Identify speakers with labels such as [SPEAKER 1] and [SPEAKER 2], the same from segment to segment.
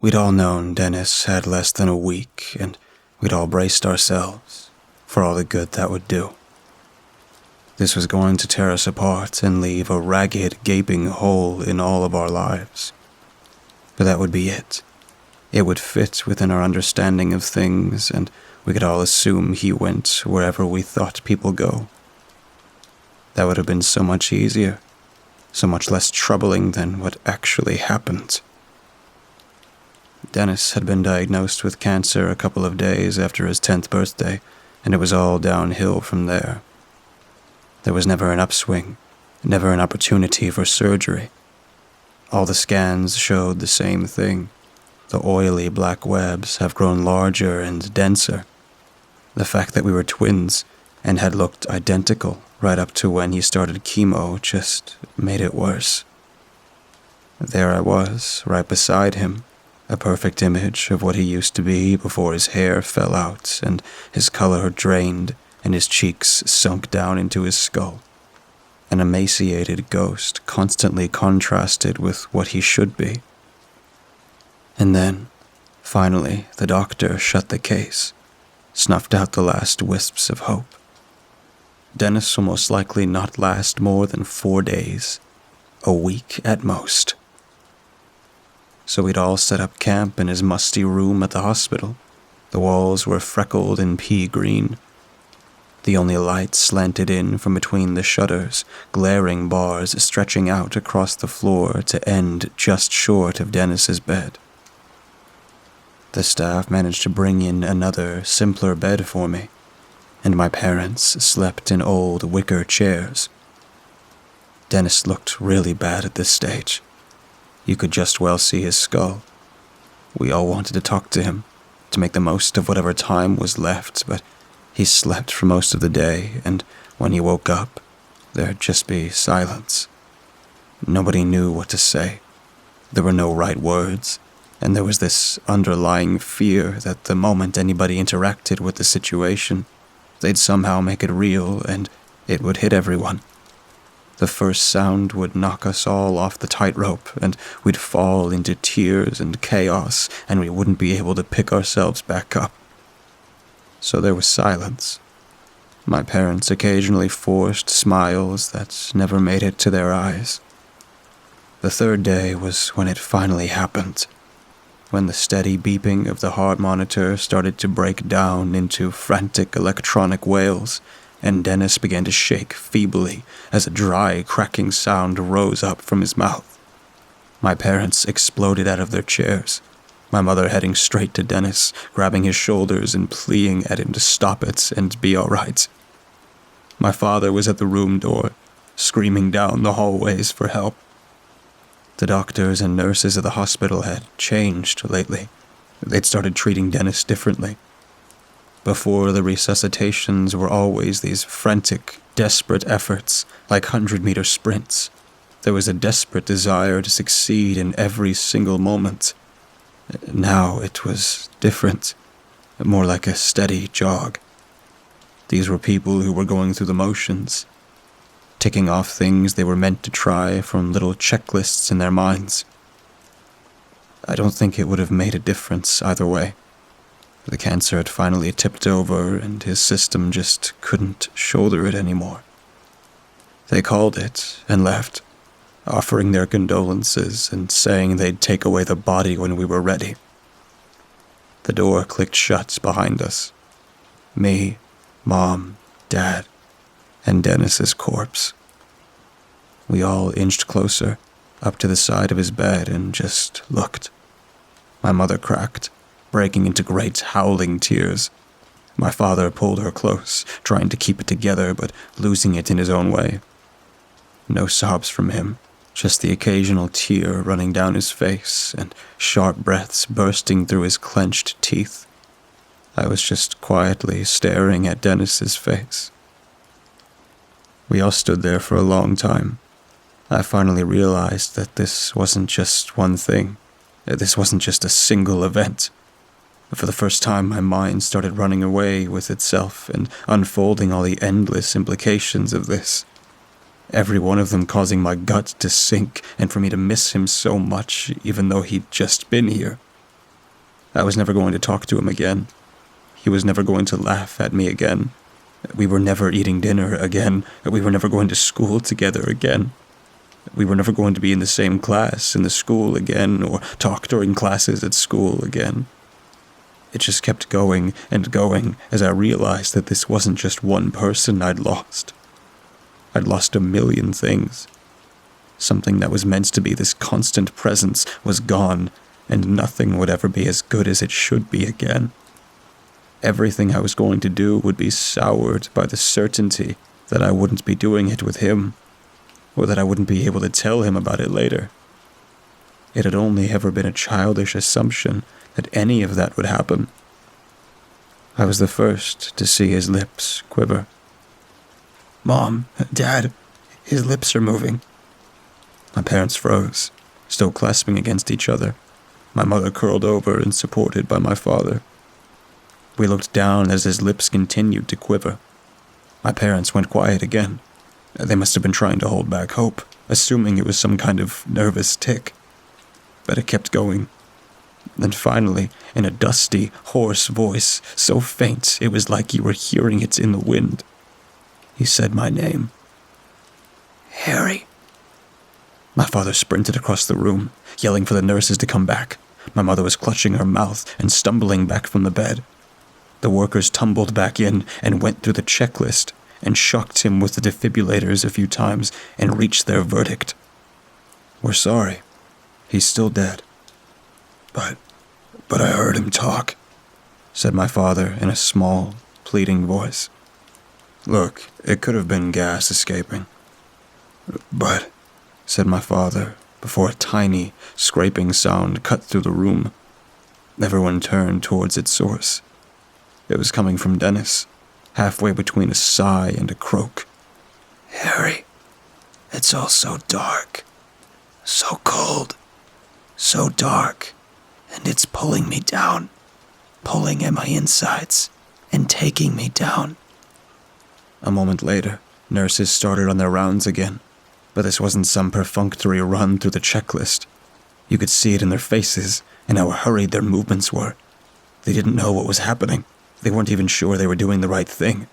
[SPEAKER 1] We'd all known Dennis had less than a week, and we'd all braced ourselves for all the good that would do. This was going to tear us apart and leave a ragged, gaping hole in all of our lives. But that would be it. It would fit within our understanding of things, and we could all assume he went wherever we thought people go. That would have been so much easier, so much less troubling than what actually happened. Dennis had been diagnosed with cancer a couple of days after his 10th birthday, and it was all downhill from there. There was never an upswing, never an opportunity for surgery. All the scans showed the same thing. The oily black webs have grown larger and denser. The fact that we were twins and had looked identical right up to when he started chemo just made it worse. There I was, right beside him, a perfect image of what he used to be before his hair fell out and his color drained and his cheeks sunk down into his skull. An emaciated ghost constantly contrasted with what he should be. And then, finally, the doctor shut the case, snuffed out the last wisps of hope. Dennis will most likely not last more than 4 days, a week at most. So we'd all set up camp in his musty room at the hospital. The walls were freckled in pea green. The only light slanted in from between the shutters, glaring bars stretching out across the floor to end just short of Dennis's bed. The staff managed to bring in another, simpler bed for me, and my parents slept in old wicker chairs. Dennis looked really bad at this stage. You could just well see his skull. We all wanted to talk to him, to make the most of whatever time was left, but he slept for most of the day, and when he woke up, there'd just be silence. Nobody knew what to say. There were no right words, and there was this underlying fear that the moment anybody interacted with the situation, they'd somehow make it real and it would hit everyone. The first sound would knock us all off the tightrope, and we'd fall into tears and chaos, and we wouldn't be able to pick ourselves back up. So there was silence. My parents occasionally forced smiles that never made it to their eyes. The third day was when it finally happened, when the steady beeping of the heart monitor started to break down into frantic electronic wails, and Dennis began to shake feebly as a dry, cracking sound rose up from his mouth. My parents exploded out of their chairs, my mother heading straight to Dennis, grabbing his shoulders and pleading at him to stop it and be all right. My father was at the room door, screaming down the hallways for help. The doctors and nurses at the hospital had changed lately. They'd started treating Dennis differently. Before, the resuscitations were always these frantic, desperate efforts, like 100-meter sprints. There was a desperate desire to succeed in every single moment. Now it was different, more like a steady jog. These were people who were going through the motions, ticking off things they were meant to try from little checklists in their minds. I don't think it would have made a difference either way. The cancer had finally tipped over, and his system just couldn't shoulder it anymore. They called it and left, offering their condolences and saying they'd take away the body when we were ready. The door clicked shut behind us. Me, Mom, Dad, and Dennis's corpse. We all inched closer, up to the side of his bed, and just looked. My mother cracked, breaking into great howling tears. My father pulled her close, trying to keep it together, but losing it in his own way. No sobs from him, just the occasional tear running down his face and sharp breaths bursting through his clenched teeth. I was just quietly staring at Dennis's face. We all stood there for a long time. I finally realized that this wasn't just one thing. This wasn't just a single event. For the first time, my mind started running away with itself and unfolding all the endless implications of this. Every one of them causing my gut to sink and for me to miss him so much, even though he'd just been here. I was never going to talk to him again. He was never going to laugh at me again. We were never eating dinner again. We were never going to school together again. We were never going to be in the same class in the school again, or talk during classes at school again. It just kept going and going as I realized that this wasn't just one person I'd lost. I'd lost a million things. Something that was meant to be this constant presence was gone, and nothing would ever be as good as it should be again. Everything I was going to do would be soured by the certainty that I wouldn't be doing it with him, or that I wouldn't be able to tell him about it later. It had only ever been a childish assumption that any of that would happen. I was the first to see his lips quiver. "Mom, Dad, his lips are moving." My parents froze, still clasping against each other, my mother curled over and supported by my father. We looked down as his lips continued to quiver. My parents went quiet again. They must have been trying to hold back hope, assuming it was some kind of nervous tic. But it kept going. Then finally, in a dusty, hoarse voice, so faint it was like you were hearing it in the wind, he said my name. "Harry." My father sprinted across the room, yelling for the nurses to come back. My mother was clutching her mouth and stumbling back from the bed. The workers tumbled back in and went through the checklist and shocked him with the defibrillators a few times and reached their verdict. "We're sorry. He's still dead." But I heard him talk," said my father in a small, pleading voice. "Look, it could have been gas escaping." "But," said my father, before a tiny, scraping sound cut through the room. Everyone turned towards its source. It was coming from Dennis, halfway between a sigh and a croak. "Harry, it's all so dark, so cold, so dark, and it's pulling me down, pulling at my insides and taking me down." A moment later, nurses started on their rounds again, but this wasn't some perfunctory run through the checklist. You could see it in their faces and how hurried their movements were. They didn't know what was happening. They weren't even sure they were doing the right thing.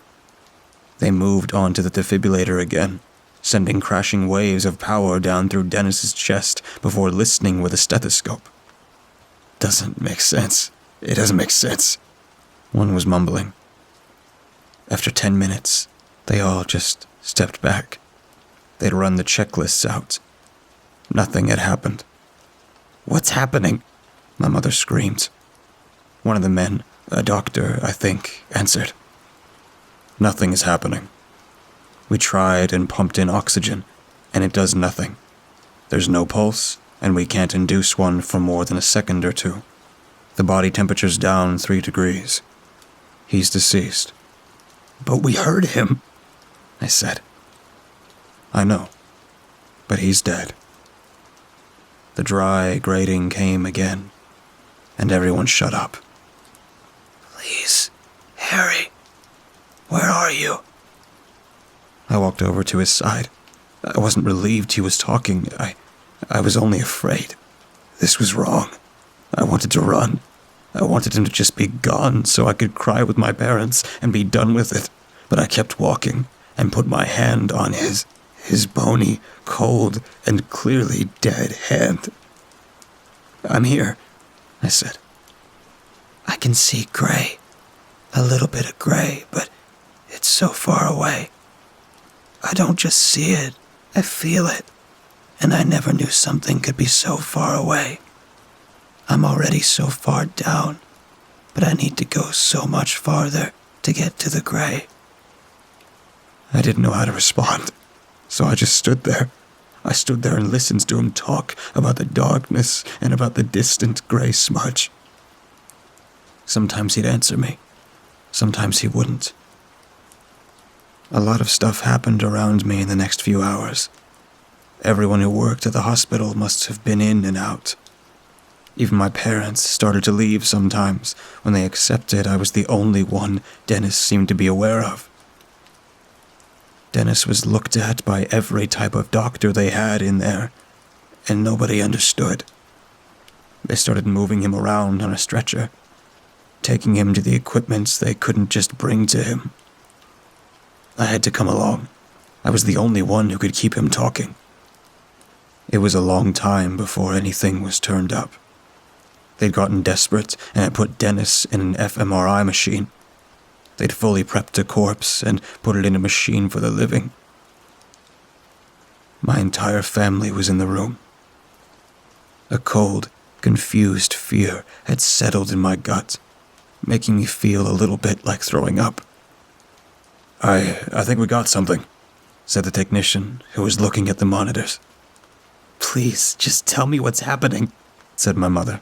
[SPEAKER 1] They moved on to the defibrillator again, sending crashing waves of power down through Dennis's chest before listening with a stethoscope. "Doesn't make sense. It doesn't make sense," one was mumbling. After 10 minutes, they all just stepped back. They'd run the checklists out. Nothing had happened. "What's happening?" my mother screamed. One of the men, a doctor, I think, answered. "Nothing is happening. We tried and pumped in oxygen, and it does nothing. There's no pulse, and we can't induce one for more than a second or two. The body temperature's down 3 degrees. He's deceased." "But we heard him," I said. "I know, but he's dead." The dry grating came again, and everyone shut up. "Please, Harry, where are you?" I walked over to his side. I wasn't relieved he was talking. I was only afraid. This was wrong. I wanted to run. I wanted him to just be gone so I could cry with my parents and be done with it. But I kept walking and put my hand on his bony, cold, and clearly dead hand. "I'm here," I said. "I can see gray. A little bit of gray, but it's so far away. I don't just see it, I feel it. And I never knew something could be so far away. I'm already so far down, but I need to go so much farther to get to the gray." I didn't know how to respond, so I just stood there. I stood there and listened to him talk about the darkness and about the distant gray smudge. Sometimes he'd answer me. Sometimes he wouldn't. A lot of stuff happened around me in the next few hours. Everyone who worked at the hospital must have been in and out. Even my parents started to leave sometimes when they accepted I was the only one Dennis seemed to be aware of. Dennis was looked at by every type of doctor they had in there, and nobody understood. They started moving him around on a stretcher, taking him to the equipment they couldn't just bring to him. I had to come along. I was the only one who could keep him talking. It was a long time before anything was turned up. They'd gotten desperate and had put Dennis in an fMRI machine. They'd fully prepped a corpse and put it in a machine for the living. My entire family was in the room. A cold, confused fear had settled in my gut, making me feel a little bit like throwing up. I think we got something, said the technician who was looking at the monitors. Please, just tell me what's happening, said my mother.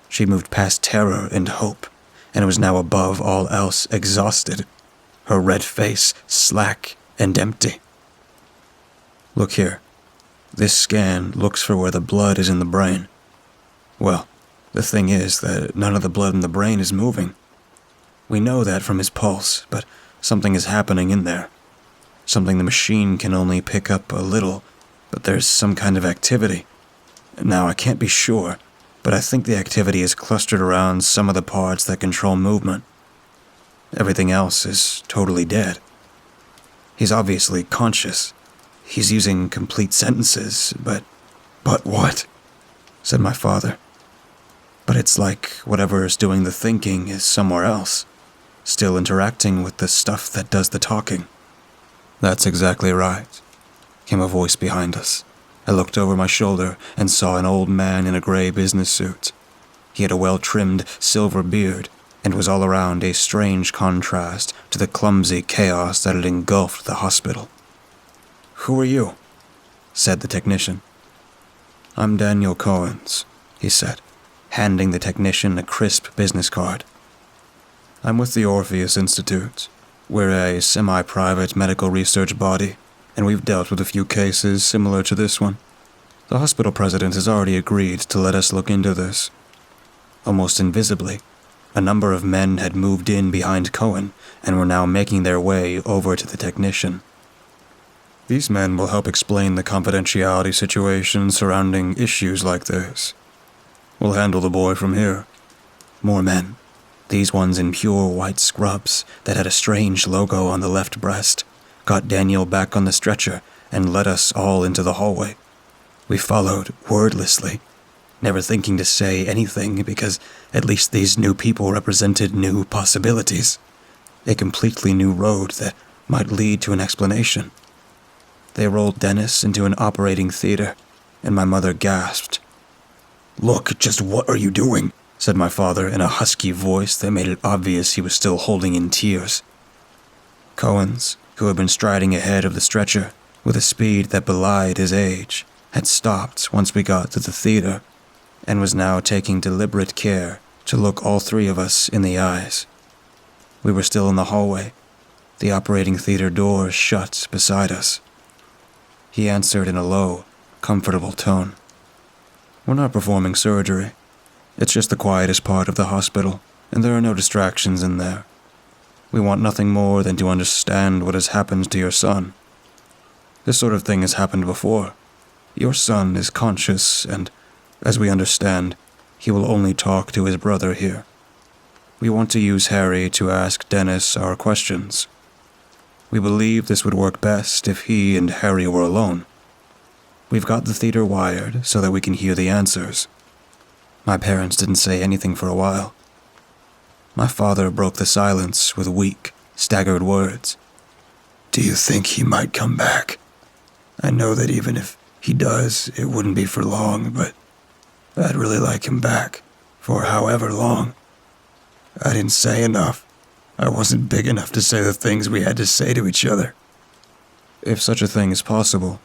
[SPEAKER 1] She moved past terror and hope, and was now above all else exhausted, her red face slack and empty. Look here. This scan looks for where the blood is in the brain. Well, the thing is that none of the blood in the brain is moving. We know that from his pulse, but something is happening in there. Something the machine can only pick up a little, but there's some kind of activity. Now, I can't be sure, but I think the activity is clustered around some of the parts that control movement. Everything else is totally dead. He's obviously conscious. He's using complete sentences, but what? Said my father. But it's like whatever is doing the thinking is somewhere else, still interacting with the stuff that does the talking. That's exactly right, came a voice behind us. I looked over my shoulder and saw an old man in a gray business suit. He had a well-trimmed silver beard and was all around a strange contrast to the clumsy chaos that had engulfed the hospital. Who are you? Said the technician. I'm Daniel Cohens, he said, handing the technician a crisp business card. I'm with the Orpheus Institute. We're a semi-private medical research body, and we've dealt with a few cases similar to this one. The hospital president has already agreed to let us look into this. Almost invisibly, a number of men had moved in behind Cohen and were now making their way over to the technician. These men will help explain the confidentiality situation surrounding issues like this. We'll handle the boy from here. More men, these ones in pure white scrubs that had a strange logo on the left breast, got Daniel back on the stretcher and led us all into the hallway. We followed wordlessly, never thinking to say anything because at least these new people represented new possibilities, a completely new road that might lead to an explanation. They rolled Dennis into an operating theater, and my mother gasped. Look, just what are you doing? Said my father in a husky voice that made it obvious he was still holding in tears. Cohens, who had been striding ahead of the stretcher with a speed that belied his age, had stopped once we got to the theater and was now taking deliberate care to look all three of us in the eyes. We were still in the hallway, the operating theater door shut beside us. He answered in a low, comfortable tone. We're not performing surgery. It's just the quietest part of the hospital, and there are no distractions in there. We want nothing more than to understand what has happened to your son. This sort of thing has happened before. Your son is conscious, and, as we understand, he will only talk to his brother here. We want to use Harry to ask Dennis our questions. We believe this would work best if he and Harry were alone. We've got the theater wired so that we can hear the answers. My parents didn't say anything for a while. My father broke the silence with weak, staggered words. Do you think he might come back? I know that even if he does, it wouldn't be for long, but I'd really like him back, for however long. I didn't say enough. I wasn't big enough to say the things we had to say to each other. If such a thing is possible,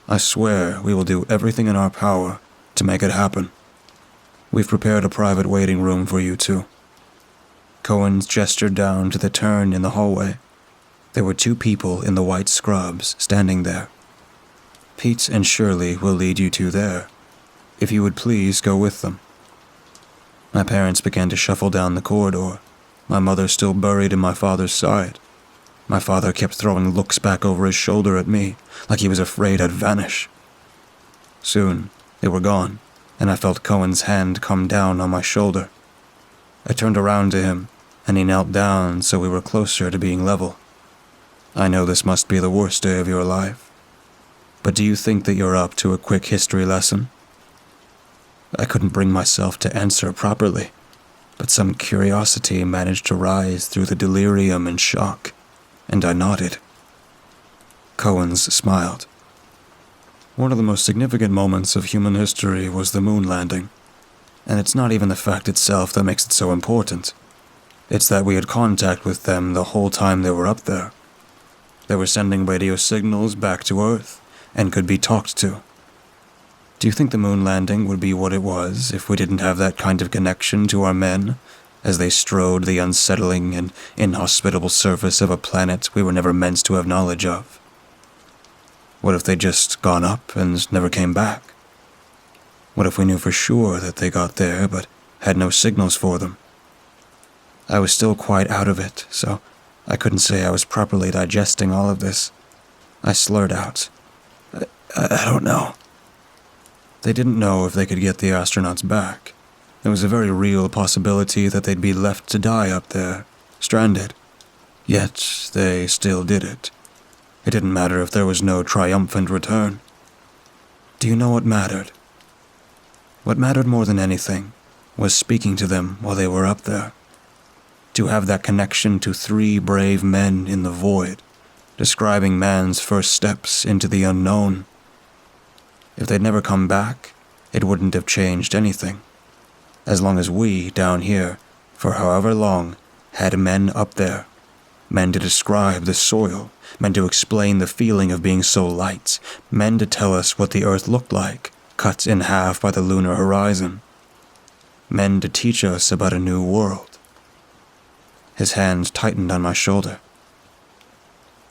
[SPEAKER 1] I swear we will do everything in our power to make it happen. We've prepared a private waiting room for you two. Cohens gestured down to the turn in the hallway. There were two people in the white scrubs standing there. Pete and Shirley will lead you two there. If you would please go with them. My parents began to shuffle down the corridor, my mother still buried in my father's side. My father kept throwing looks back over his shoulder at me, like he was afraid I'd vanish. Soon, they were gone, and I felt Cohen's hand come down on my shoulder. I turned around to him, and he knelt down so we were closer to being level. I know this must be the worst day of your life, but do you think that you're up to a quick history lesson? I couldn't bring myself to answer properly, but some curiosity managed to rise through the delirium and shock, and I nodded. Cohen's smiled. One of the most significant moments of human history was the moon landing, and it's not even the fact itself that makes it so important. It's that we had contact with them the whole time they were up there. They were sending radio signals back to Earth and could be talked to. Do you think the moon landing would be what it was if we didn't have that kind of connection to our men as they strode the unsettling and inhospitable surface of a planet we were never meant to have knowledge of? What if they'd just gone up and never came back? What if we knew for sure that they got there but had no signals for them? I was still quite out of it, so I couldn't say I was properly digesting all of this. I slurred out, I don't know. They didn't know if they could get the astronauts back. There was a very real possibility that they'd be left to die up there, stranded. Yet they still did it. It didn't matter if there was no triumphant return. Do you know what mattered? What mattered more than anything was speaking to them while they were up there. To have that connection to 3 brave men in the void, describing man's first steps into the unknown. If they'd never come back, it wouldn't have changed anything. As long as we, down here, for however long, had men up there, men to describe the soil, men to explain the feeling of being so light, men to tell us what the Earth looked like, cut in half by the lunar horizon, men to teach us about a new world. His hand tightened on my shoulder.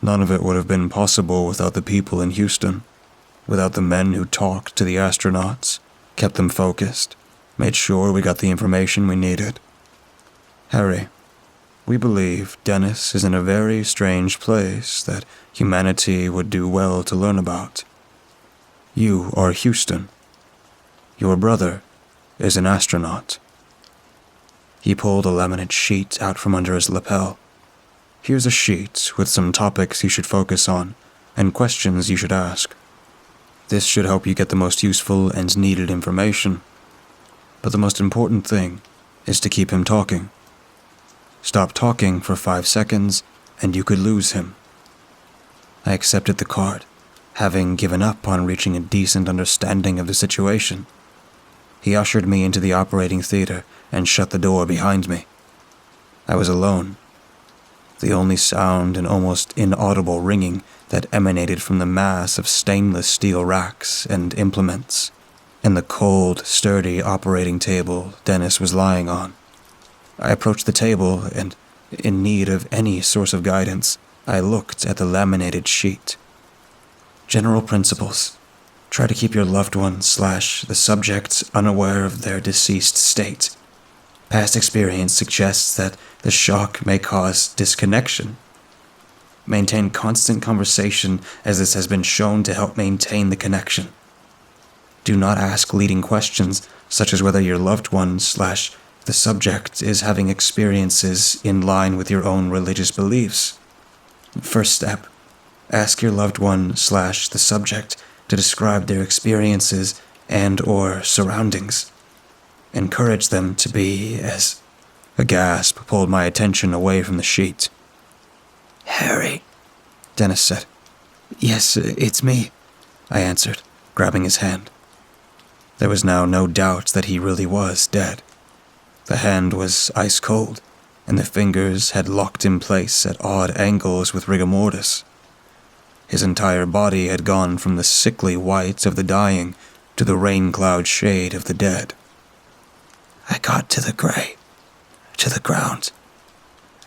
[SPEAKER 1] None of it would have been possible without the people in Houston, without the men who talked to the astronauts, kept them focused, made sure we got the information we needed. Harry, we believe Dennis is in a very strange place that humanity would do well to learn about. You are Houston. Your brother is an astronaut. He pulled a laminate sheet out from under his lapel. Here's a sheet with some topics you should focus on and questions you should ask. This should help you get the most useful and needed information. But the most important thing is to keep him talking. Stop talking for 5 seconds, and you could lose him. I accepted the card, having given up on reaching a decent understanding of the situation. He ushered me into the operating theater and shut the door behind me. I was alone. The only sound an almost inaudible ringing that emanated from the mass of stainless steel racks and implements, and the cold, sturdy operating table Dennis was lying on. I approached the table and, in need of any source of guidance, I looked at the laminated sheet. General principles. Try to keep your loved one / the subject unaware of their deceased state. Past experience suggests that the shock may cause disconnection. Maintain constant conversation, as this has been shown to help maintain the connection. Do not ask leading questions, such as whether your loved one / the subject is having experiences in line with your own religious beliefs. First step, ask your loved one / the subject to describe their experiences and/or surroundings. Encourage them to be as... A gasp pulled my attention away from the sheet. "Harry," Dennis said. "Yes, it's me," I answered, grabbing his hand. There was now no doubt that he really was dead. The hand was ice cold, and the fingers had locked in place at odd angles with rigor mortis. His entire body had gone from the sickly white of the dying to the rain cloud shade of the dead. "I got to the gray, to the ground.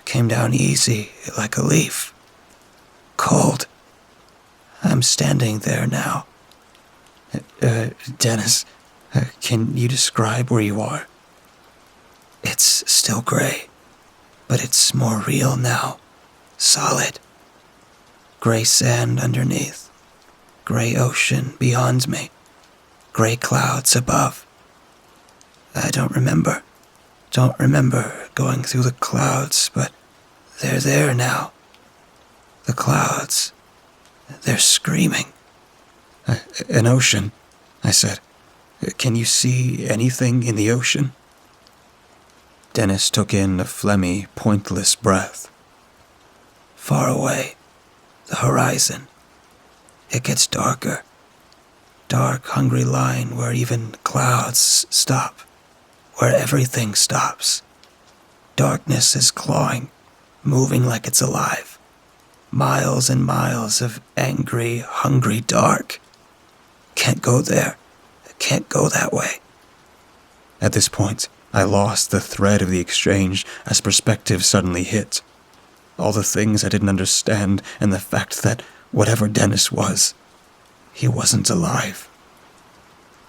[SPEAKER 1] Came down easy, like a leaf. Cold. I'm standing there now. Dennis, can you describe where you are?" "It's still gray, but it's more real now. Solid. Gray sand underneath. Gray ocean beyond me. Gray clouds above. I don't remember. Don't remember going through the clouds, but they're there now. The clouds. They're screaming. An ocean, I said. Can you see anything in the ocean? Dennis took in a phlegmy, pointless breath. Far away, the horizon. It gets darker. Dark, hungry line where even clouds stop, where everything stops. Darkness is clawing, moving like it's alive. Miles and miles of angry, hungry dark. Can't go there. Can't go that way. At this point, I lost the thread of the exchange as perspective suddenly hit. All the things I didn't understand and the fact that whatever Dennis was, he wasn't alive.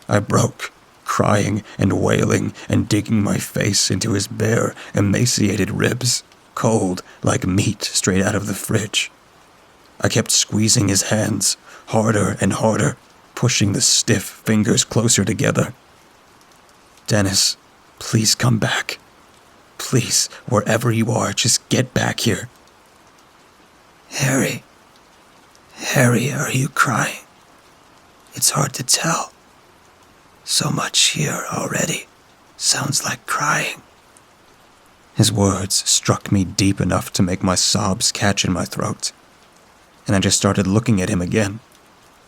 [SPEAKER 1] I broke, crying and wailing and digging my face into his bare, emaciated ribs, cold like meat straight out of the fridge. I kept squeezing his hands, harder and harder, pushing the stiff fingers closer together. Dennis, please come back. Please, wherever you are, just get back here. Harry, are you crying? It's hard to tell. So much here already. Sounds like crying. His words struck me deep enough to make my sobs catch in my throat. And I just started looking at him again,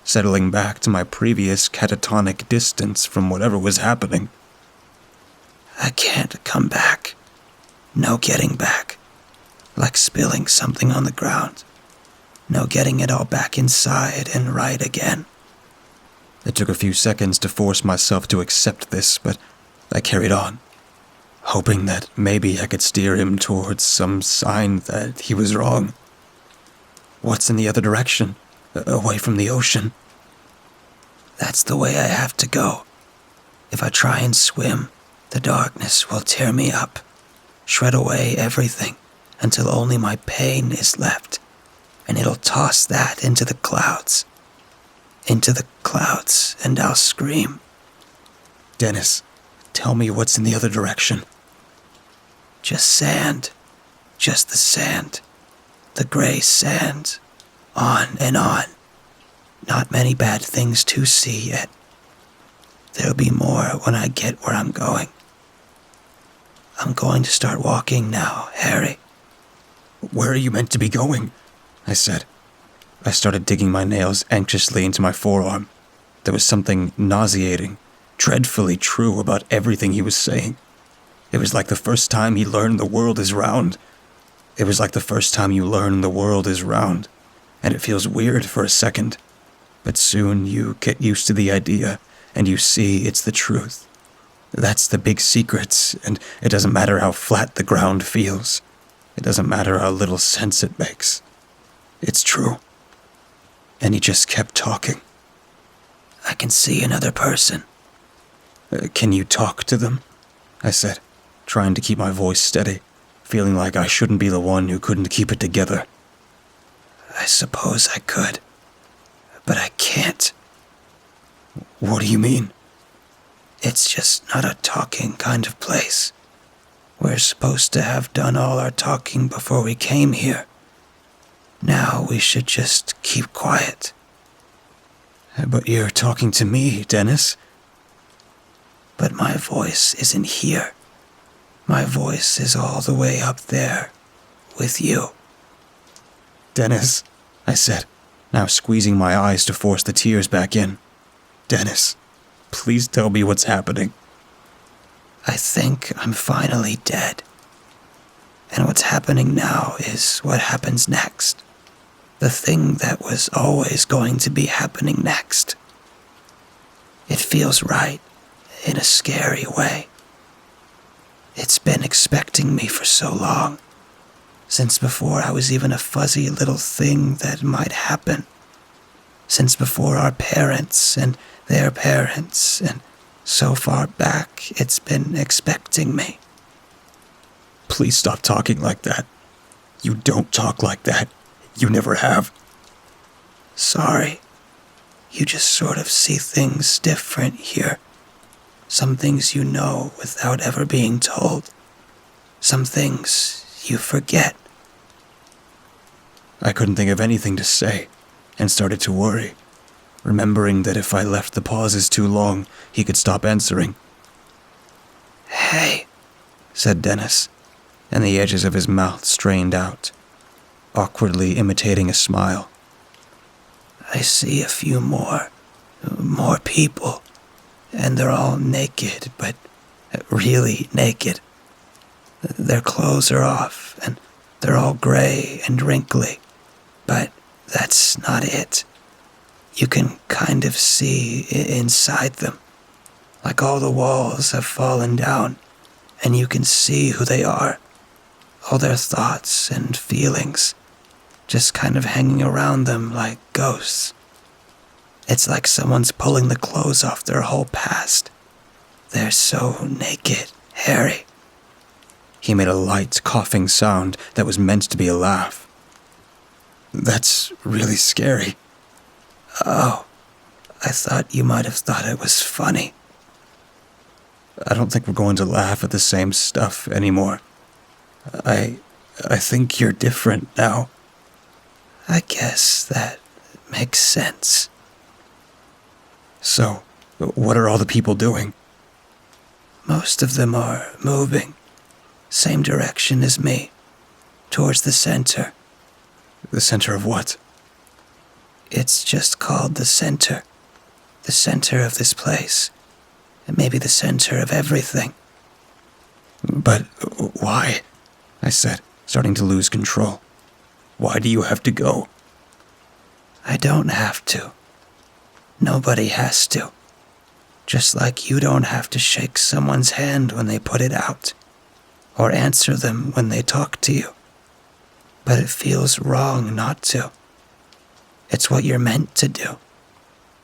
[SPEAKER 1] settling back to my previous catatonic distance from whatever was happening. I can't come back. No getting back. Like spilling something on the ground. No getting it all back inside and right again. It took a few seconds to force myself to accept this, but I carried on, hoping that maybe I could steer him towards some sign that he was wrong. What's in the other direction? Away from the ocean? That's the way I have to go. If I try and swim, the darkness will tear me up, shred away everything until only my pain is left, and it'll toss that into the clouds. Into the clouds, and I'll scream. Dennis, tell me what's in the other direction. Just sand. Just the sand. The gray sand. On and on. Not many bad things to see yet. There'll be more when I get where I'm going. I'm going to start walking now, Harry. Where are you meant to be going? I said. I started digging my nails anxiously into my forearm. There was something nauseating, dreadfully true about everything he was saying. It was like the first time he learned the world is round. It was like the first time you learn the world is round, and it feels weird for a second. But soon you get used to the idea, and you see it's the truth. That's the big secret, and it doesn't matter how flat the ground feels. It doesn't matter how little sense it makes. It's true. And he just kept talking. I can see another person. Can you talk to them? I said, trying to keep my voice steady, feeling like I shouldn't be the one who couldn't keep it together. I suppose I could, but I can't. What do you mean? It's just not a talking kind of place. We're supposed to have done all our talking before we came here. Now we should just keep quiet. But you're talking to me, Dennis. But my voice isn't here. My voice is all the way up there, with you. Dennis, I said, now squeezing my eyes to force the tears back in. Dennis, please tell me what's happening. I think I'm finally dead. And what's happening now is what happens next. The thing that was always going to be happening next. It feels right, in a scary way. It's been expecting me for so long, since before I was even a fuzzy little thing that might happen. Since before our parents and their parents, and so far back it's been expecting me. Please stop talking like that. You don't talk like that. You never have. Sorry. You just sort of see things different here.
[SPEAKER 2] Some things you know without ever being told. Some things you forget.
[SPEAKER 1] I couldn't think of anything to say, and started to worry, remembering that if I left the pauses too long, he could stop answering.
[SPEAKER 2] "Hey,"
[SPEAKER 1] said Dennis, and the edges of his mouth strained out, awkwardly imitating a smile.
[SPEAKER 2] "I see a few more people, and they're all naked, but really naked. Their clothes are off, and they're all gray and wrinkly, but that's not it. You can kind of see inside them, like all the walls have fallen down, and you can see who they are, all their thoughts and feelings, just kind of hanging around them like ghosts. It's like someone's pulling the clothes off their whole past. They're so naked, Harry."
[SPEAKER 1] He made a light, coughing sound that was meant to be a laugh. "That's really scary."
[SPEAKER 2] "Oh, I thought you might have thought it was funny."
[SPEAKER 1] "I don't think we're going to laugh at the same stuff anymore. I think you're different now."
[SPEAKER 2] "I guess that makes sense."
[SPEAKER 1] "So, what are all the people doing?"
[SPEAKER 2] "Most of them are moving. Same direction as me. Towards the center."
[SPEAKER 1] "The center of what?"
[SPEAKER 2] "It's just called the center. The center of this place. And maybe the center of everything."
[SPEAKER 1] "But why?" I said, starting to lose control. "Why do you have to go?"
[SPEAKER 2] "I don't have to. Nobody has to. Just like you don't have to shake someone's hand when they put it out, or answer them when they talk to you. But it feels wrong not to. It's what you're meant to do,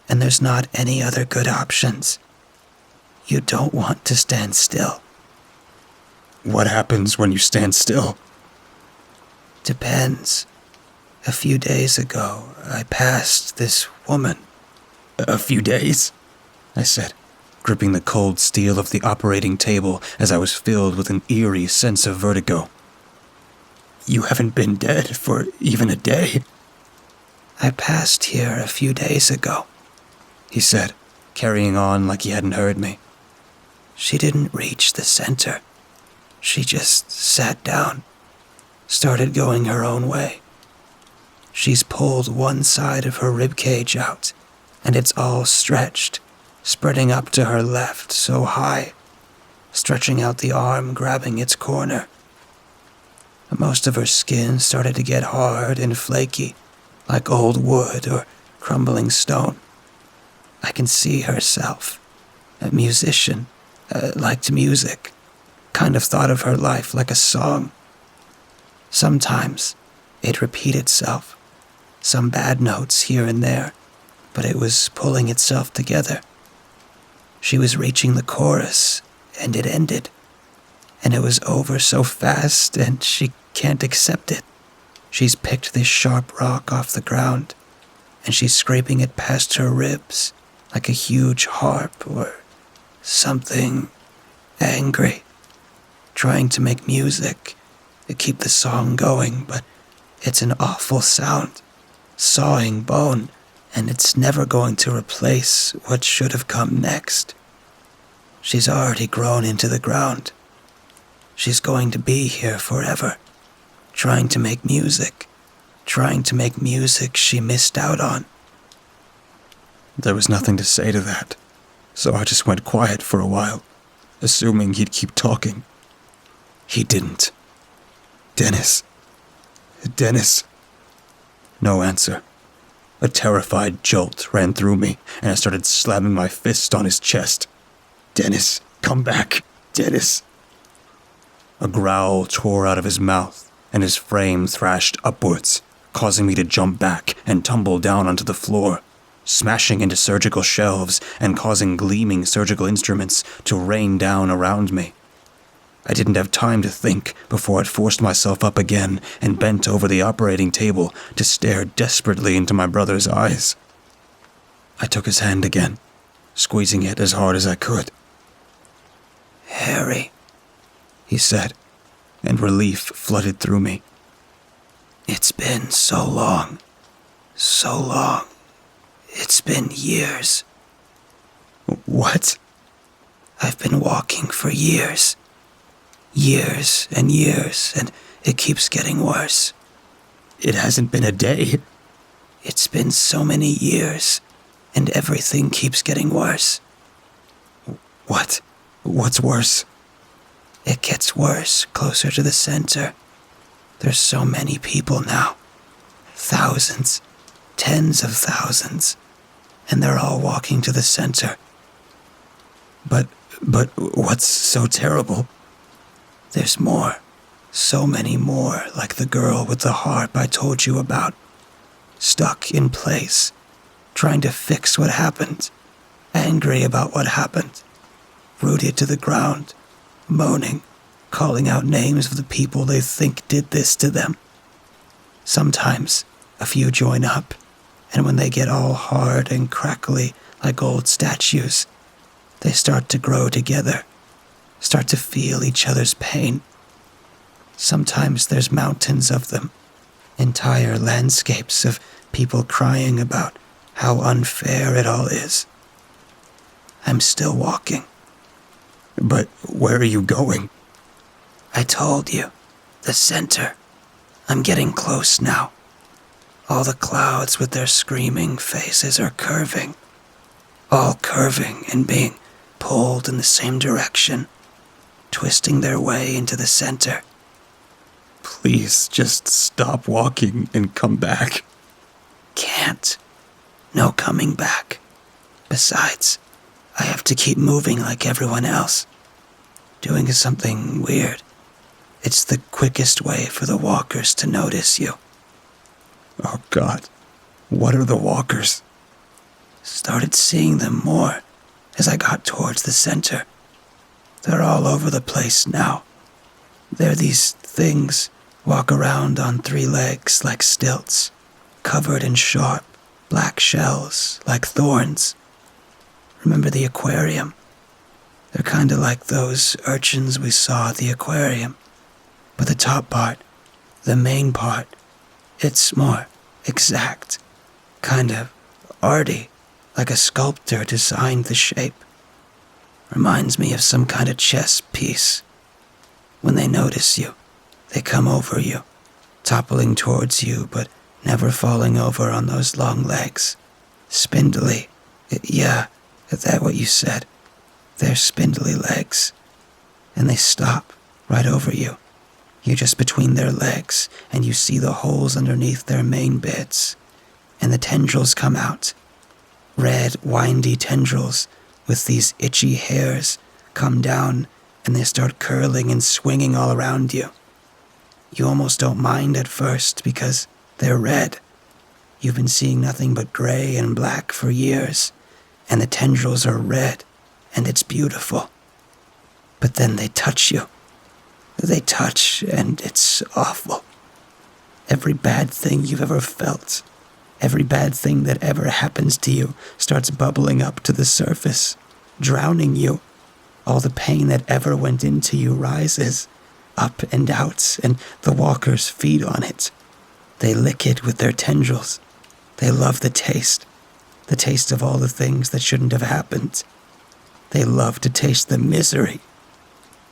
[SPEAKER 2] and there's not any other good options. You don't want to stand still."
[SPEAKER 1] "What happens when you stand still?"
[SPEAKER 2] "Depends. A few days ago, I passed this woman."
[SPEAKER 1] "A few days?" I said, gripping the cold steel of the operating table as I was filled with an eerie sense of vertigo. "You haven't been dead for even a day?"
[SPEAKER 2] "I passed here a few days ago,"
[SPEAKER 1] he said, carrying on like he hadn't heard me.
[SPEAKER 2] "She didn't reach the center. She just sat down, started going her own way. She's pulled one side of her ribcage out, and it's all stretched, spreading up to her left so high, stretching out the arm, grabbing its corner. Most of her skin started to get hard and flaky, like old wood or crumbling stone. I can see herself, a musician, liked music, kind of thought of her life like a song. Sometimes it'd repeat itself, some bad notes here and there, but it was pulling itself together. She was reaching the chorus, and it ended. And it was over so fast, and she can't accept it. She's picked this sharp rock off the ground, and she's scraping it past her ribs like a huge harp or something angry, trying to make music to keep the song going, but it's an awful sound, sawing bone, and it's never going to replace what should have come next. She's already grown into the ground. She's going to be here forever, trying to make music she missed out on."
[SPEAKER 1] There was nothing to say to that, so I just went quiet for a while, assuming he'd keep talking. He didn't. Dennis. No answer. A terrified jolt ran through me, and I started slamming my fist on his chest. "Dennis, come back! Dennis!" A growl tore out of his mouth, and his frame thrashed upwards, causing me to jump back and tumble down onto the floor, smashing into surgical shelves and causing gleaming surgical instruments to rain down around me. I didn't have time to think before I'd forced myself up again and bent over the operating table to stare desperately into my brother's eyes. I took his hand again, squeezing it as hard as I could.
[SPEAKER 2] Harry,
[SPEAKER 1] he said, and relief flooded through me.
[SPEAKER 2] it's been so long. So long. It's been years.
[SPEAKER 1] What?
[SPEAKER 2] I've been walking for years. Years and years, and it keeps getting worse.
[SPEAKER 1] It hasn't been a day.
[SPEAKER 2] It's been so many years, and everything keeps getting worse.
[SPEAKER 1] What? What's worse?
[SPEAKER 2] It gets worse closer to the center. There's so many people now. Thousands, tens of thousands, and they're all walking to the center.
[SPEAKER 1] But what's so terrible?
[SPEAKER 2] There's more. So many more, like the girl with the harp I told you about. Stuck in place, trying to fix what happened, angry about what happened, rooted to the ground, moaning, calling out names of the people they think did this to them. Sometimes a few join up, and when they get all hard and crackly like old statues, they start to grow together, start to feel each other's pain. Sometimes there's mountains of them, entire landscapes of people crying about how unfair it all is. I'm still walking.
[SPEAKER 1] But where are you going?
[SPEAKER 2] I told you, the center. I'm getting close now. All the clouds with their screaming faces are curving. All curving and being pulled in the same direction, twisting their way into the center.
[SPEAKER 1] Please just stop walking and come back.
[SPEAKER 2] Can't. No coming back. Besides, I have to keep moving like everyone else. Doing something weird. It's the quickest way for the walkers to notice you.
[SPEAKER 1] Oh God, what are the walkers?
[SPEAKER 2] Started seeing them more as I got towards the center. They're all over the place now. They're these things, walk around on 3 legs like stilts, covered in sharp, black shells like thorns. Remember the aquarium? They're kind of like those urchins we saw at the aquarium. But the top part, the main part, it's more exact, kind of arty, like a sculptor designed the shape. Reminds me of some kind of chess piece. When they notice you, they come over you, toppling towards you, but never falling over on those long legs. Spindly. Yeah, is that what you said? They're spindly legs. And they stop right over you. You're just between their legs, and you see the holes underneath their main bits. And the tendrils come out. Red, windy tendrils with these itchy hairs come down, and they start curling and swinging all around you. You almost don't mind at first because they're red. You've been seeing nothing but gray and black for years, and the tendrils are red, and it's beautiful. But then they touch you. They touch, and it's awful. Every bad thing you've ever felt, every bad thing that ever happens to you starts bubbling up to the surface, drowning you. All the pain that ever went into you rises, up and out, and the walkers feed on it. They lick it with their tendrils. They love the taste of all the things that shouldn't have happened. They love to taste the misery.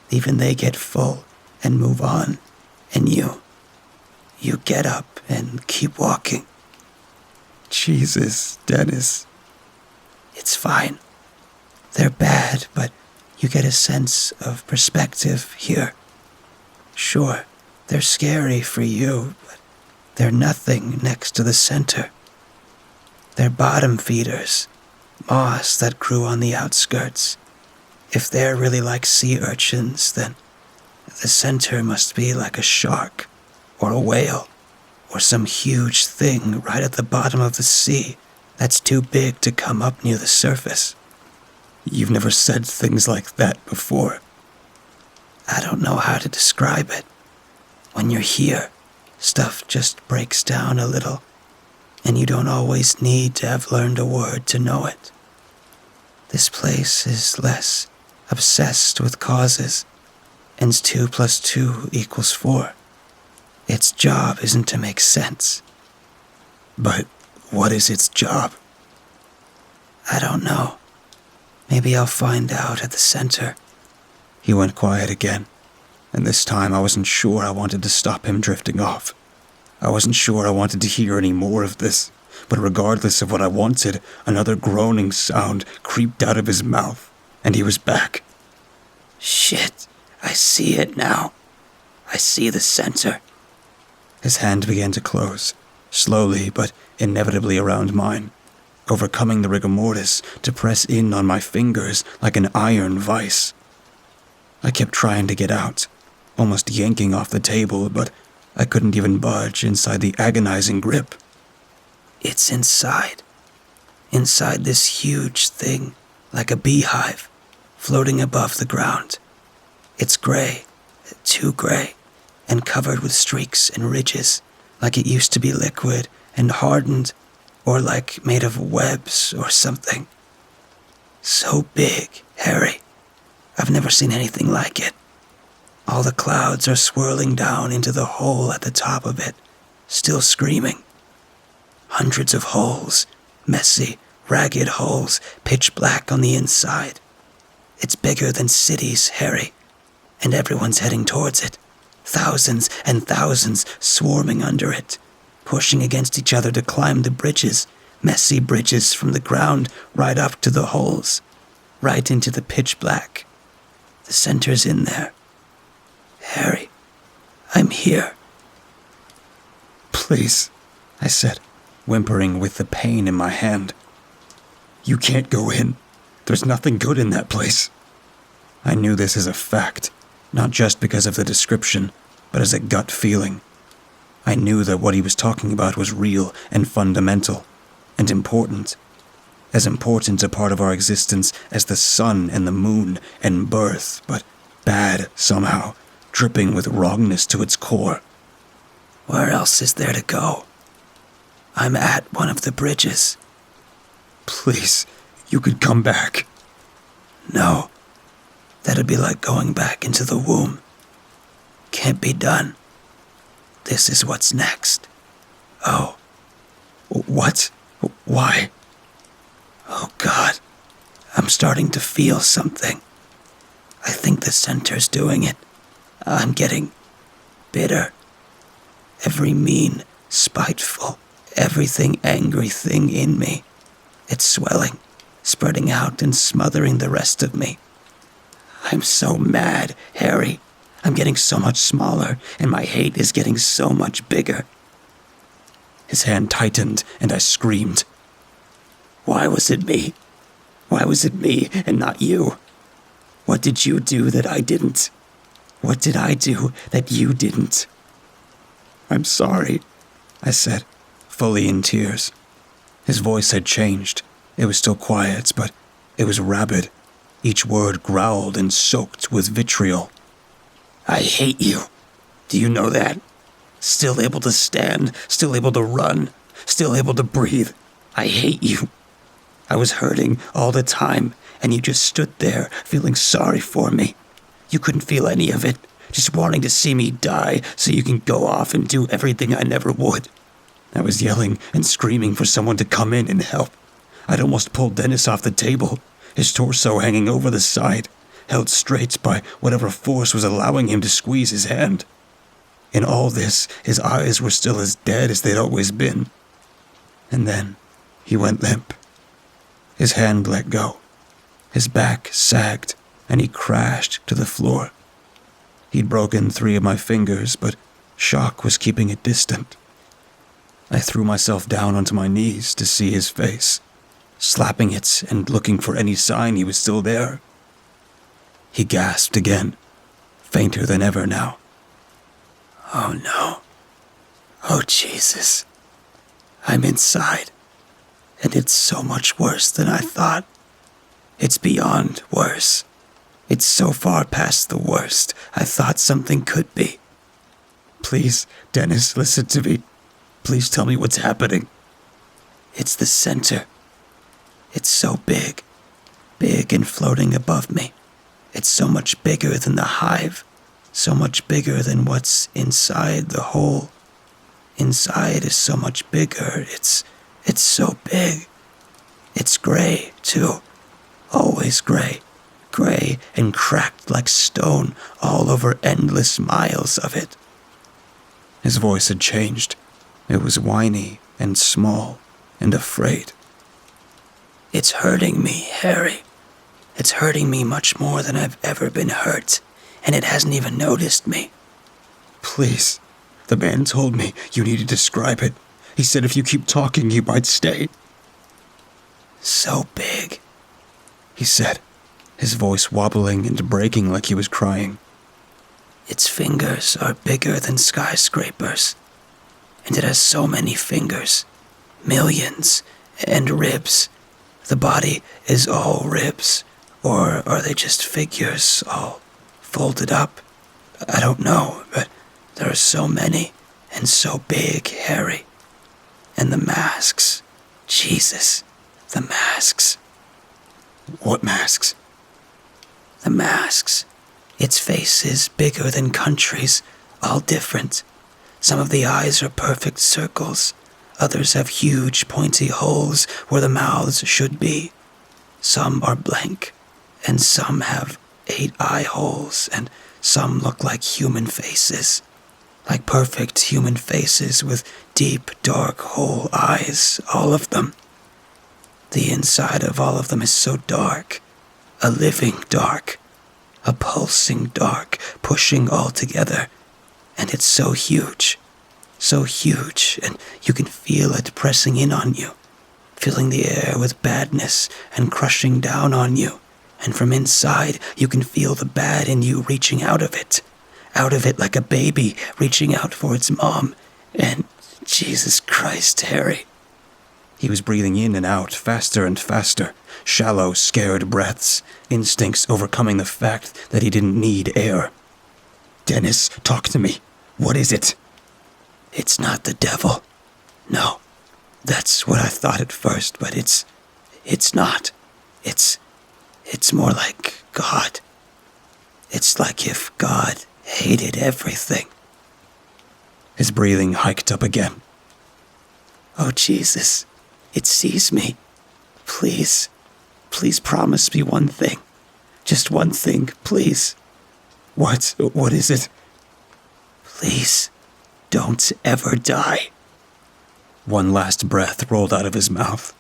[SPEAKER 2] Even they get full and move on, and you get up and keep walking.
[SPEAKER 1] Jesus, Dennis.
[SPEAKER 2] It's fine. They're bad, but you get a sense of perspective here. Sure, they're scary for you, but they're nothing next to the center. They're bottom feeders, moss that grew on the outskirts. If they're really like sea urchins, then the center must be like a shark, or a whale, or some huge thing right at the bottom of the sea that's too big to come up near the surface.
[SPEAKER 1] You've never said things like that before.
[SPEAKER 2] I don't know how to describe it. When you're here, stuff just breaks down a little, and you don't always need to have learned a word to know it. This place is less obsessed with causes, and 2 + 2 = 4. Its job isn't to make sense.
[SPEAKER 1] But what is its job?
[SPEAKER 2] I don't know. Maybe I'll find out at the center.
[SPEAKER 1] He went quiet again, and this time I wasn't sure I wanted to stop him drifting off. I wasn't sure I wanted to hear any more of this, but regardless of what I wanted, another groaning sound creeped out of his mouth, and he was back.
[SPEAKER 2] Shit, I see it now. I see the center.
[SPEAKER 1] His hand began to close, slowly but inevitably around mine, overcoming the rigor mortis to press in on my fingers like an iron vice. I kept trying to get out, almost yanking off the table, but I couldn't even budge inside the agonizing grip.
[SPEAKER 2] It's inside. Inside this huge thing, like a beehive, floating above the ground. It's gray, too gray, and covered with streaks and ridges, like it used to be liquid and hardened, or like made of webs or something. So big, Harry. I've never seen anything like it. All the clouds are swirling down into the hole at the top of it, still screaming. Hundreds of holes, messy, ragged holes, pitch black on the inside. It's bigger than cities, Harry, and everyone's heading towards it. Thousands and thousands swarming under it, pushing against each other to climb the bridges, messy bridges from the ground right up to the holes, right into the pitch black. The center's in there. Harry, I'm here.
[SPEAKER 1] Please, I said, whimpering with the pain in my hand. You can't go in. There's nothing good in that place. I knew this as a fact, not just because of the description, but as a gut feeling. I knew that what he was talking about was real and fundamental, and important. As important a part of our existence as the sun and the moon and birth, but bad somehow, dripping with wrongness to its core.
[SPEAKER 2] Where else is there to go? I'm at one of the bridges.
[SPEAKER 1] Please, you could come back.
[SPEAKER 2] No, that'd be like going back into the womb. Can't be done. This is what's next. Oh.
[SPEAKER 1] What? Why?
[SPEAKER 2] Oh God, I'm starting to feel something. I think the center's doing it. I'm getting bitter. Every mean, spiteful, everything angry thing in me. It's swelling, spreading out and smothering the rest of me. I'm so mad, Harry. I'm getting so much smaller, and my hate is getting so much bigger.
[SPEAKER 1] His hand tightened, and I screamed.
[SPEAKER 2] Why was it me? Why was it me and not you? What did you do that I didn't? What did I do that you didn't?
[SPEAKER 1] I'm sorry, I said, fully in tears. His voice had changed. It was still quiet, but it was rabid. Each word growled and soaked with vitriol.
[SPEAKER 2] I hate you. Do you know that? Still able to stand, still able to run, still able to breathe. I hate you. I was hurting all the time, and you just stood there, feeling sorry for me. You couldn't feel any of it, just wanting to see me die so you can go off and do everything I never would. I was yelling and screaming for someone to come in and help. I'd almost pulled Dennis off the table, his torso hanging over the side, held straight by whatever force was allowing him to squeeze his hand. In all this, his eyes were still as dead as they'd always been. And then he went limp. His hand let go. His back sagged, and he crashed to the floor. He'd broken 3 of my fingers, but shock was keeping it distant. I threw myself down onto my knees to see his face, slapping it and looking for any sign he was still there. He gasped again, fainter than ever now. Oh no. Oh Jesus. I'm inside. And it's so much worse than I thought. It's beyond worse. It's so far past the worst I thought something could be.
[SPEAKER 1] Please, Dennis, listen to me. Please tell me what's happening.
[SPEAKER 2] It's the center. It's so big. Big and floating above me. It's so much bigger than the hive, so much bigger than what's inside the hole. Inside is so much bigger. It's so big. It's gray, too. Always gray. Gray and cracked like stone all over endless miles of it.
[SPEAKER 1] His voice had changed. It was whiny and small and afraid.
[SPEAKER 2] It's hurting me, Harry. It's hurting me much more than I've ever been hurt, and it hasn't even noticed me.
[SPEAKER 1] Please. The man told me you need to describe it. He said if you keep talking, you might stay.
[SPEAKER 2] So big,
[SPEAKER 1] he said, his voice wobbling and breaking like he was crying.
[SPEAKER 2] Its fingers are bigger than skyscrapers, and it has so many fingers, millions, and ribs. The body is all ribs, or are they just figures all folded up? I don't know, but there are so many and so big, Harry. And the masks, Jesus, the masks.
[SPEAKER 1] What masks?
[SPEAKER 2] The masks. Its face is bigger than countries, all different. Some of the eyes are perfect circles. Others have huge pointy holes where the mouths should be. Some are blank, and some have 8 eye holes, and some look like human faces. Like perfect human faces with deep, dark hole eyes, all of them. The inside of all of them is so dark, a living dark, a pulsing dark, pushing all together. And it's so huge, and you can feel it pressing in on you, filling the air with badness and crushing down on you. And from inside, you can feel the bad in you reaching out of it like a baby reaching out for its mom. And Jesus Christ, Harry.
[SPEAKER 1] He was breathing in and out, faster and faster, shallow, scared breaths, instincts overcoming the fact that he didn't need air. Dennis, talk to me. What is it?
[SPEAKER 2] It's not the devil. No, that's what I thought at first, but it's not. It's more like God. It's like if God hated everything.
[SPEAKER 1] His breathing hiked up again.
[SPEAKER 2] Oh, Jesus, it sees me. Please promise me one thing. Just one thing, please.
[SPEAKER 1] What is it?
[SPEAKER 2] Please, don't ever die.
[SPEAKER 1] One last breath rolled out of his mouth.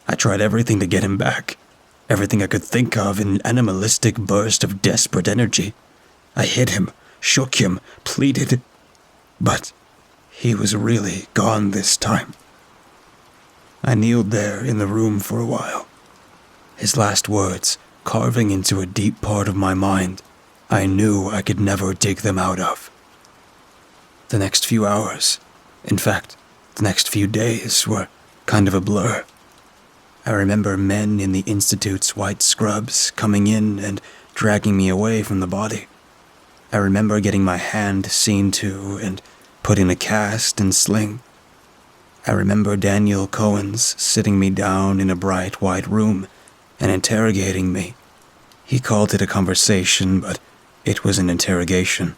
[SPEAKER 1] I tried everything to get him back. Everything I could think of in an animalistic burst of desperate energy. I hit him, shook him, pleaded. But he was really gone this time. I kneeled there in the room for a while. His last words, carving into a deep part of my mind, I knew I could never dig them out of. The next few hours, in fact, the next few days were kind of a blur. I remember men in the Institute's white scrubs coming in and dragging me away from the body. I remember getting my hand seen to and put in a cast and sling. I remember Daniel Cohen's sitting me down in a bright white room and interrogating me. He called it a conversation, but it was an interrogation.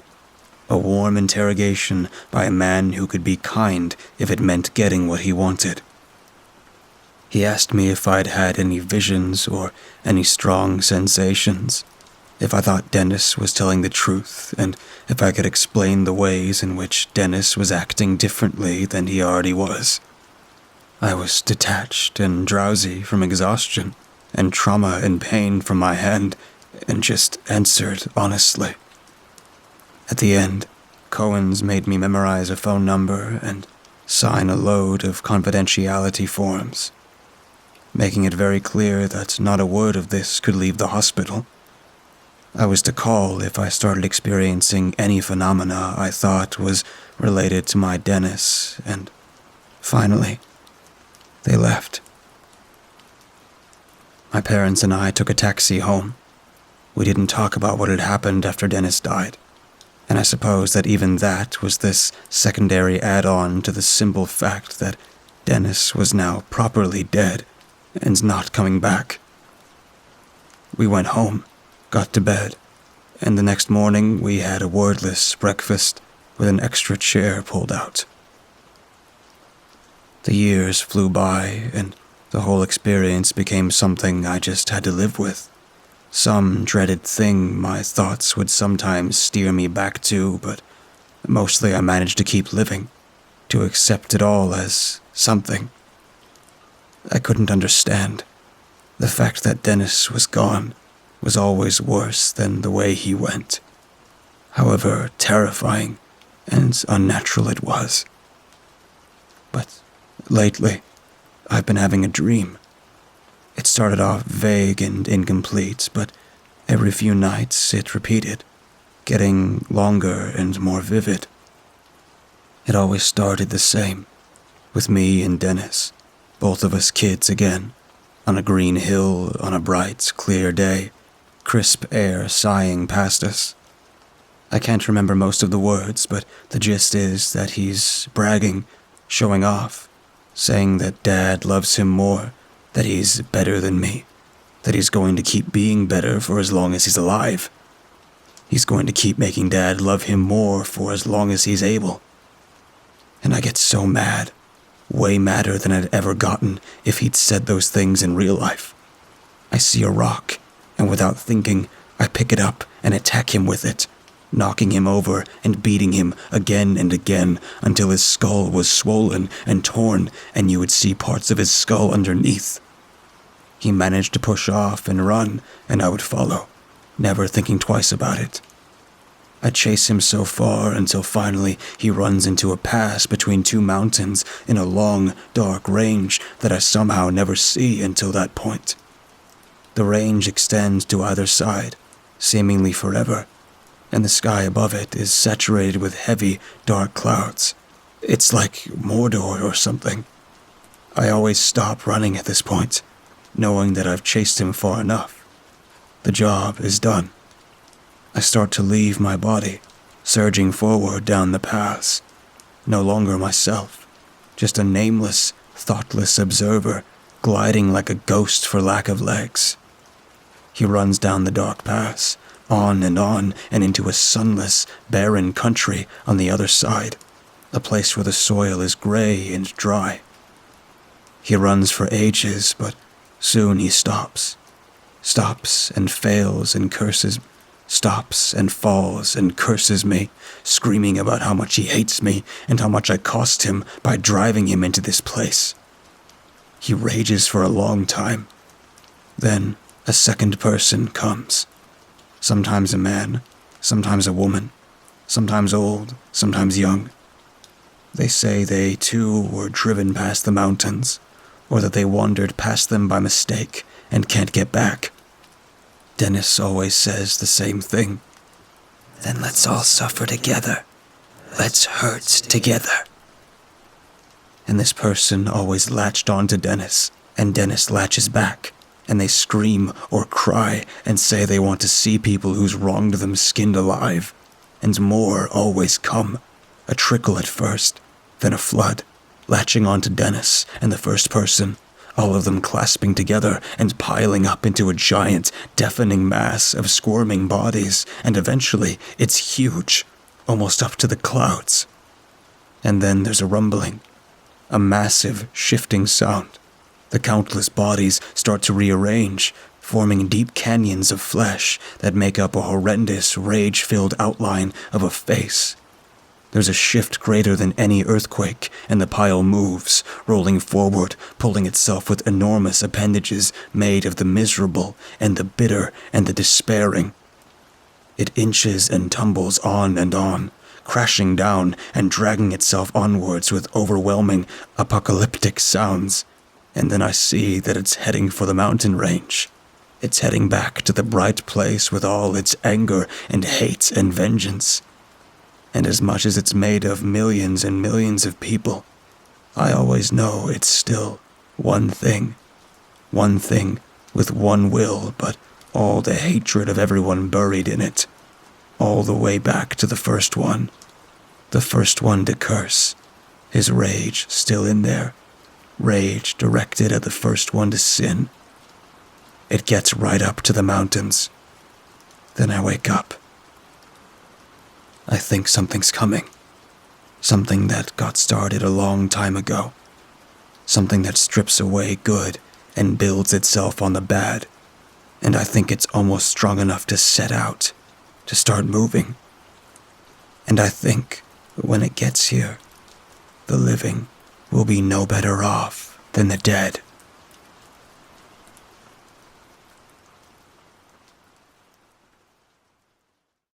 [SPEAKER 1] A warm interrogation by a man who could be kind if it meant getting what he wanted. He asked me if I'd had any visions or any strong sensations, if I thought Dennis was telling the truth, and if I could explain the ways in which Dennis was acting differently than he already was. I was detached and drowsy from exhaustion, and trauma and pain from my hand, and just answered honestly. At the end, Cohen's made me memorize a phone number and sign a load of confidentiality forms, making it very clear that not a word of this could leave the hospital. I was to call if I started experiencing any phenomena I thought was related to my Dennis, and finally, they left. My parents and I took a taxi home. We didn't talk about what had happened after Dennis died, and I suppose that even that was this secondary add-on to the simple fact that Dennis was now properly dead and not coming back. We went home, got to bed, and the next morning we had a wordless breakfast with an extra chair pulled out. The years flew by, and the whole experience became something I just had to live with. Some dreaded thing my thoughts would sometimes steer me back to, but mostly I managed to keep living, to accept it all as something. I couldn't understand. The fact that Dennis was gone was always worse than the way he went, however terrifying and unnatural it was. But lately, I've been having a dream. It started off vague and incomplete, but every few nights it repeated, getting longer and more vivid. It always started the same, with me and Dennis, both of us kids again, on a green hill on a bright, clear day, crisp air sighing past us. I can't remember most of the words, but the gist is that he's bragging, showing off, saying that Dad loves him more, that he's better than me, that he's going to keep being better for as long as he's alive. He's going to keep making Dad love him more for as long as he's able. And I get so mad, way madder than I'd ever gotten if he'd said those things in real life. I see a rock, and without thinking, I pick it up and attack him with it, knocking him over and beating him again and again until his skull was swollen and torn and you would see parts of his skull underneath. He managed to push off and run, and I would follow, never thinking twice about it. I chase him so far until finally he runs into a pass between two mountains in a long, dark range that I somehow never see until that point. The range extends to either side, seemingly forever, and the sky above it is saturated with heavy, dark clouds. It's like Mordor or something. I always stop running at this point, knowing that I've chased him far enough. The job is done. I start to leave my body, surging forward down the paths. No longer myself, just a nameless, thoughtless observer, gliding like a ghost for lack of legs. He runs down the dark paths, on and into a sunless, barren country on the other side, a place where the soil is gray and dry. He runs for ages, but soon he stops and fails and curses, stops and falls and curses me, screaming about how much he hates me and how much I cost him by driving him into this place. He rages for a long time. Then a second person comes. Sometimes a man, sometimes a woman, sometimes old, sometimes young. They say they too were driven past the mountains, or that they wandered past them by mistake and can't get back. Dennis always says the same thing.
[SPEAKER 2] Then let's all suffer together. Let's hurt together.
[SPEAKER 1] And this person always latched on to Dennis, and Dennis latches back, and they scream or cry and say they want to see people who's wronged them skinned alive. And more always come, a trickle at first, then a flood, latching on to Dennis and the first person, all of them clasping together and piling up into a giant, deafening mass of squirming bodies, and eventually it's huge, almost up to the clouds. And then there's a rumbling, a massive, shifting sound. The countless bodies start to rearrange, forming deep canyons of flesh that make up a horrendous, rage-filled outline of a face. There's a shift greater than any earthquake, and the pile moves, rolling forward, pulling itself with enormous appendages made of the miserable and the bitter and the despairing. It inches and tumbles on, crashing down and dragging itself onwards with overwhelming, apocalyptic sounds. And then I see that it's heading for the mountain range. It's heading back to the bright place with all its anger and hate and vengeance. And as much as it's made of millions and millions of people, I always know it's still one thing with one will, but all the hatred of everyone buried in it, all the way back to the first one to curse, his rage still in there, rage directed at the first one to sin. It gets right up to the mountains. Then I wake up. I think something's coming. Something that got started a long time ago. Something that strips away good and builds itself on the bad. And I think it's almost strong enough to set out, to start moving. And I think when it gets here, the living will be no better off than the dead.